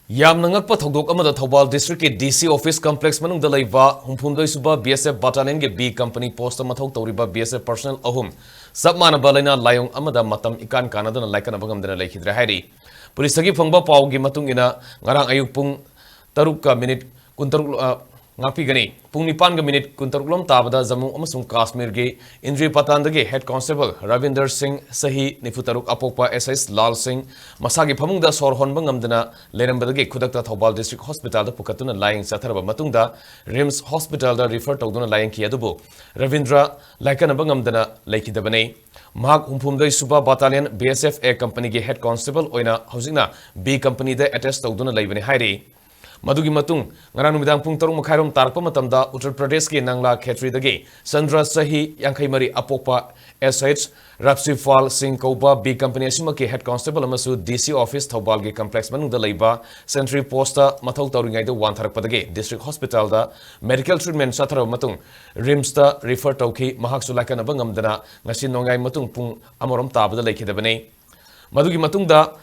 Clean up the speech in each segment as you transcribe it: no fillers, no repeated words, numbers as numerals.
Yam nangakpa thogdok amada Thobal District ke DC Office Complex manungda laiba humphumdoi suba BSF Battalion ke B Company post mathau tawriba BSF personnel ahum sab Manaba Leina Laiwong Amada matam ikan kanadana laikana bangamdana Leikhidre Hairi Police gi phangba paw gi matung ina ngarang ayuk pung taruk ka minute kuntaruk ngapi gani pung nipan ga minute kuntaruklom tabada Jammu amasung Kashmir ge Indri Patandage Head Constable Ravinder Singh Sahi Nifutaruk Apokpa SS Lal Singh Masagi Pamungda Sor Honba ngamdana Lerambadage Kudakta Thobal District Hospital da Pukatuna Lying Satharaba Matungda Rims Hospital da refer tawduna Lying Kiadubu Ravindra Laikana Bangamdana Leikhidre Mahak Humphumdoi Suba Battalion BSF A Company ge Head Constable Oina Hausingna B Company da attest tawduna Laibani Hairi Madugi matung ngarang numidang pung tarung makhairom tarpa matamda Uttar Pradesh ke Nangla Khetri dagi Sandra Sahi Yankai Mari Apokpa SH Rapsifal Singh Kauba B Company asima ke Head Constable amasu DC Office Thobal ge Complex manungda leiba Sentry Posta mathau tawringai da wan tharak padage District Hospital da medical treatment sathara matung Rims da refer tawki mahak sulaikan abangamdana ngasi nongai matung pung amorom tabada Leikhidre Madugi matung da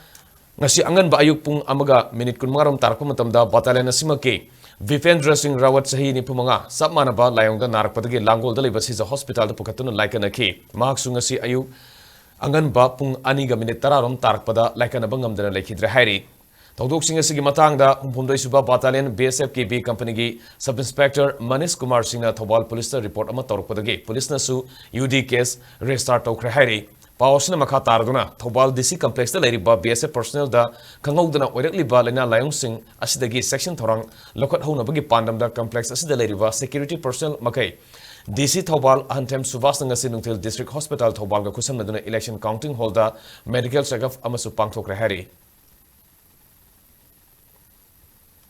Ngasi angan ba ayuk pung amaga minute kun maram tarpa matamda battalion asima ke Vipendra Singh Rawat sahi ni pumanga sab Manaba Laiwong da narak padage Langol da lebasi za hospital da pukatuna laikana ke mahak sungasi ayuk angan ba pung aniga minute tararom tarak pada laikana bangamdana Leikhidre Hairi Tawdok sing asigi matangda humphumdoi suba battalion BSF ke B Company gi Sub Inspector Manish Kumar Singh na Thobal Police report ama torok padage police na su UD case restart tawkhre Hairi Pawasna makha tarduna Thobal DC complex da leiriba BSF personnel da kangawdana oirakliba Leina Laiwong Singh asidagi section thorang lokot hona bagi pandam da complex asida leiriba security personnel makai DC Thobal Antem Subas ngasi nungtil District Hospital Thobal ga kusam naduna election counting hall da medical check-up amasu pangthokre Hairi